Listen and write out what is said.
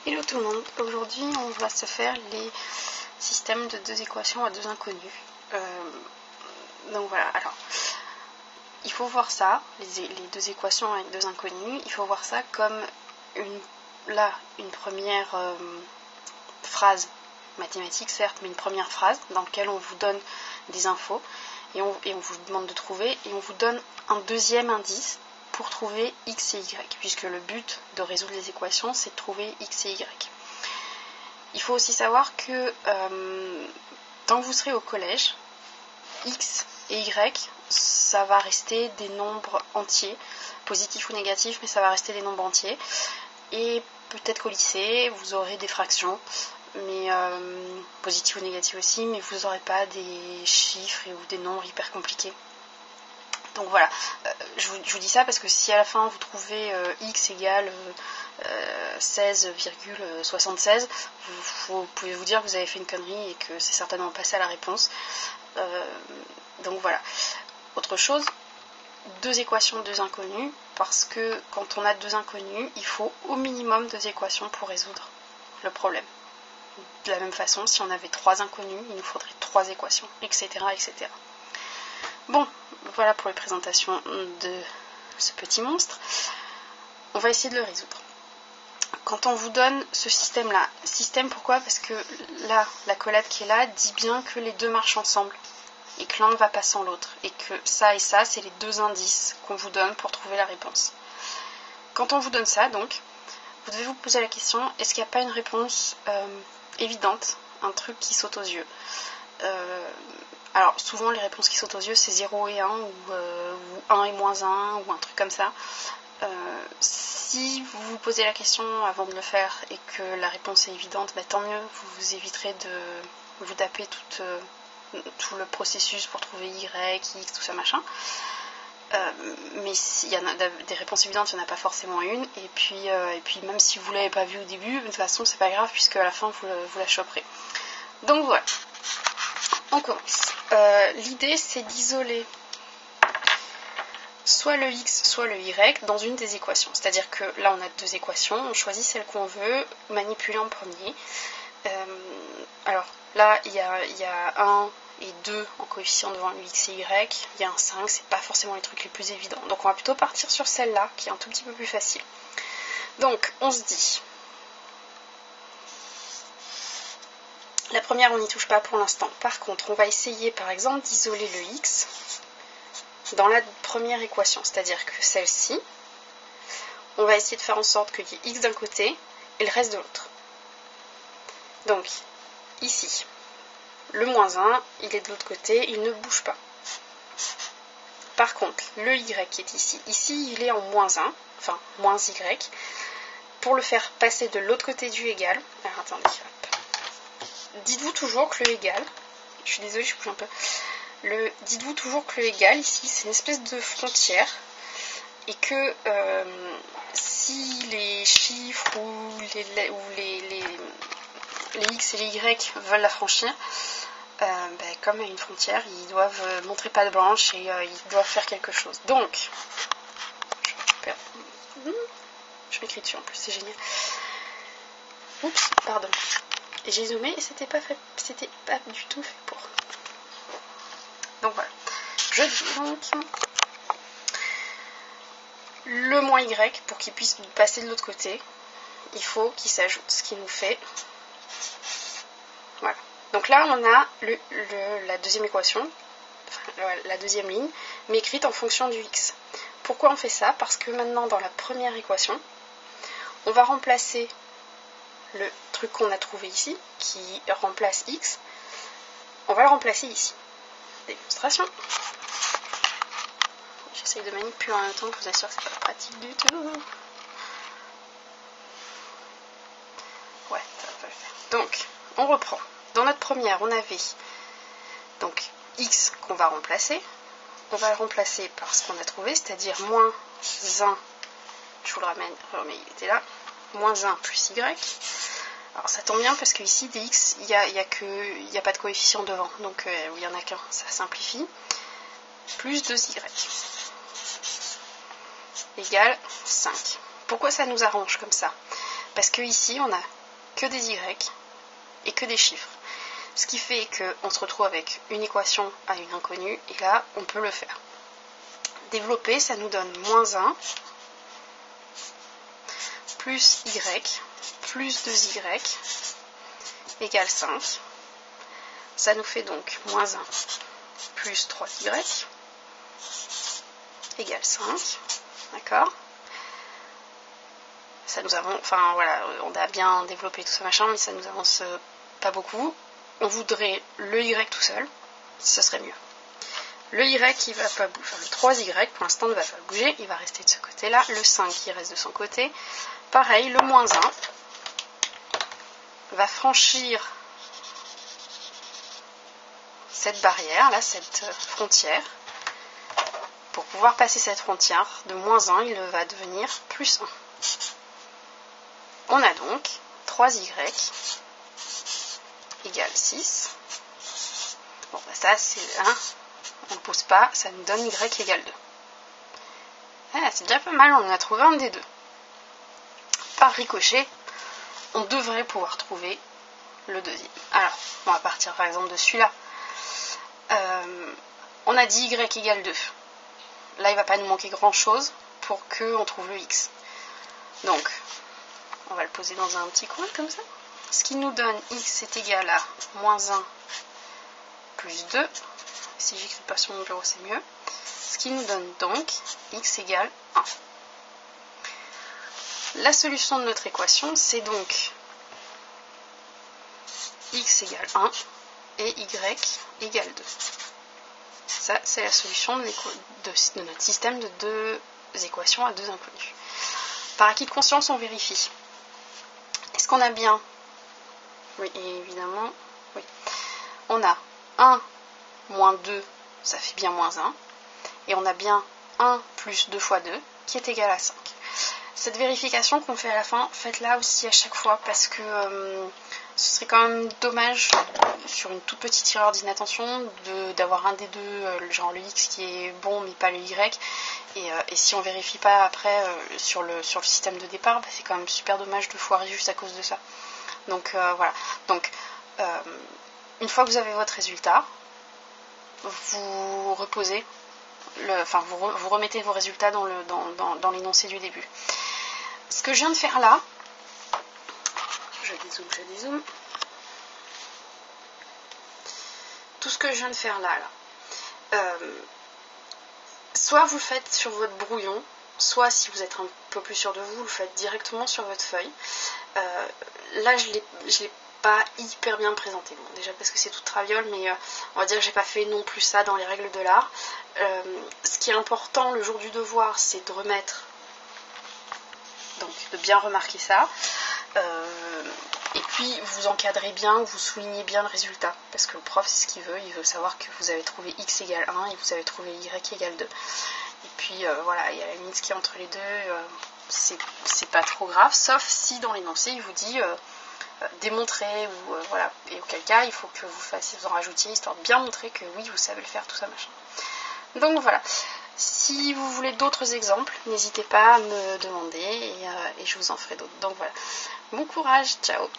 Hello tout le monde, aujourd'hui on va se faire les systèmes de deux équations à deux inconnus. Donc voilà, alors il faut voir ça, les deux équations avec deux inconnus, il faut voir ça comme une première phrase mathématique certes, mais une première phrase dans laquelle on vous donne des infos et on vous demande de trouver, et on vous donne un deuxième indice pour trouver x et y, puisque le but de résoudre les équations, c'est de trouver x et y. Il faut aussi savoir que tant que vous serez au collège, x et y, ça va rester des nombres entiers, positifs ou négatifs, mais ça va rester des nombres entiers. Et peut-être qu'au lycée, vous aurez des fractions, mais positifs ou négatifs aussi, mais vous n'aurez pas des chiffres ou des nombres hyper compliqués. Donc voilà, je vous dis ça parce que si à la fin vous trouvez x égale 16,76, vous pouvez vous dire que vous avez fait une connerie et que c'est certainement pas ça la réponse. Donc voilà. Autre chose, deux équations, deux inconnus, parce que quand on a deux inconnus, il faut au minimum deux équations pour résoudre le problème. De la même façon, si on avait trois inconnus, il nous faudrait trois équations, etc. etc. Bon, voilà pour les présentations de ce petit monstre. On va essayer de le résoudre. Quand on vous donne ce système-là, système pourquoi ? Parce que là, la collade qui est là dit bien que les deux marchent ensemble et que l'un ne va pas sans l'autre. Et que ça et ça, c'est les deux indices qu'on vous donne pour trouver la réponse. Quand on vous donne ça, donc, vous devez vous poser la question, est-ce qu'il n'y a pas une réponse évidente, un truc qui saute aux yeux ? Alors souvent les réponses qui sautent aux yeux c'est 0 et 1 ou 1 et moins 1 ou un truc comme ça. Si vous vous posez la question avant de le faire et que la réponse est évidente, tant mieux, vous éviterez de vous taper tout le processus pour trouver y, x, tout ça machin. Mais s'il y en a des réponses évidentes, il n'y en a pas forcément une, et puis même si vous ne l'avez pas vu au début, de toute façon c'est pas grave puisque à la fin vous la choperez. Donc voilà, on commence. L'idée c'est d'isoler soit le x soit le y dans une des équations, c'est-à-dire que là on a deux équations, on choisit celle qu'on veut manipuler en premier. Alors là il y a 1 et 2 en coefficient devant le x et y, il y a un 5, c'est pas forcément les trucs les plus évidents, donc on va plutôt partir sur celle-là qui est un tout petit peu plus facile. Donc on se dit, la première on n'y touche pas pour l'instant, par contre on va essayer par exemple d'isoler le x dans la première équation, c'est-à-dire que celle-ci, on va essayer de faire en sorte qu'il y ait x d'un côté et le reste de l'autre. Donc ici, le moins 1, il est de l'autre côté, il ne bouge pas. Par contre, le y qui est ici, il est en moins 1, enfin moins y. Pour le faire passer de l'autre côté du égal, alors attendez, hop. Dites-vous toujours que le égal, je suis désolée, je bouge un peu, dites-vous toujours que le égal, ici, c'est une espèce de frontière, et que si les chiffres ou les x et les y veulent la franchir, comme à une frontière, ils doivent montrer patte blanche et ils doivent faire quelque chose. Donc, je m'écris dessus en plus, c'est génial. Oups, pardon. Et j'ai zoomé et c'était pas du tout fait pour. Donc voilà. Je dis donc le moins y, pour qu'il puisse passer de l'autre côté, il faut qu'il s'ajoute, ce qui nous fait. Voilà. Donc là, on a la deuxième équation, la deuxième ligne, mais écrite en fonction du x. Pourquoi on fait ça ? Parce que maintenant, dans la première équation, on va remplacer le truc qu'on a trouvé ici, qui remplace x, on va le remplacer ici. Démonstration. J'essaye de manipuler en même temps, je vous assure que c'est pas pratique du tout. Ouais, ça va pas le faire. Donc, on reprend. Dans notre première, on avait donc x qu'on va remplacer. On va le remplacer par ce qu'on a trouvé, c'est-à-dire moins 1, je vous le remets, il était là, moins 1 plus y. Alors ça tombe bien parce qu'ici, des x, il n'y a pas de coefficient devant, donc il n'y en a qu'un, ça simplifie. Plus 2y égale 5. Pourquoi ça nous arrange comme ça ? Parce que ici, on a que des y et que des chiffres. Ce qui fait qu'on se retrouve avec une équation à une inconnue, et là, on peut le faire. Développer, ça nous donne moins 1 plus y plus 2y égale 5. Ça nous fait donc moins 1 plus 3y égale 5. D'accord? Ça nous avance, enfin voilà, on a bien développé tout ce machin, mais ça nous avance pas beaucoup. On voudrait le y tout seul, ce serait mieux. Le y, il va pas bouger, enfin le 3y pour l'instant ne va pas bouger, il va rester de ce côté-là. Le 5 qui reste de son côté. Pareil, le moins 1 va franchir cette barrière, là, cette frontière. Pour pouvoir passer cette frontière, de moins 1, il va devenir plus 1. On a donc 3y égale 6. Bon, bah ça, c'est 1. On ne pose pas, ça nous donne y égale 2. Ah, c'est déjà pas mal, on en a trouvé un des deux. Par ricochet, on devrait pouvoir trouver le deuxième. Alors, on va partir par exemple de celui-là. On a dit y égale 2. Là, il ne va pas nous manquer grand-chose pour qu'on trouve le x. Donc, on va le poser dans un petit coin comme ça. Ce qui nous donne x est égal à moins 1 plus 2. Si j'écris pas sur mon bureau, c'est mieux. Ce qui nous donne donc x égale 1. La solution de notre équation, c'est donc x égale 1 et y égale 2. Ça, c'est la solution de notre système de deux équations à deux inconnues. Par acquis de conscience, on vérifie. Est-ce qu'on a bien? Oui, évidemment, oui. On a 1 moins 2, ça fait bien moins 1. Et on a bien 1 plus 2 fois 2, qui est égal à 5. Cette vérification qu'on fait à la fin, faites-la aussi à chaque fois, parce que ce serait quand même dommage, sur une toute petite erreur d'inattention, d'avoir un des deux, genre le x qui est bon, mais pas le y. Et si on vérifie pas après sur le système de départ, bah, c'est quand même super dommage de foirer juste à cause de ça. Donc voilà. Donc une fois que vous avez votre résultat, vous reposez, vous remettez vos résultats dans l'énoncé du début. Ce que je viens de faire là, je dézoome. Tout ce que je viens de faire là, soit vous le faites sur votre brouillon, soit si vous êtes un peu plus sûr de vous, le faites directement sur votre feuille. Là, je l'ai pas hyper bien présenté. Bon, déjà parce que c'est tout traviole, mais on va dire que j'ai pas fait non plus ça dans les règles de l'art. Ce qui est important le jour du devoir, c'est de remettre, donc de bien remarquer ça. Et puis vous encadrez bien, vous soulignez bien le résultat, parce que le prof c'est ce qu'il veut, il veut savoir que vous avez trouvé x égale 1 et vous avez trouvé y égale 2. Et puis voilà, il y a la limite qui est entre les deux, c'est pas trop grave, sauf si dans l'énoncé il vous dit démontrer, ou voilà, et auquel cas il faut que vous en rajoutiez, histoire de bien montrer que oui vous savez le faire, tout ça machin. Donc voilà. Si vous voulez d'autres exemples, n'hésitez pas à me demander et je vous en ferai d'autres. Donc voilà. Bon courage, ciao!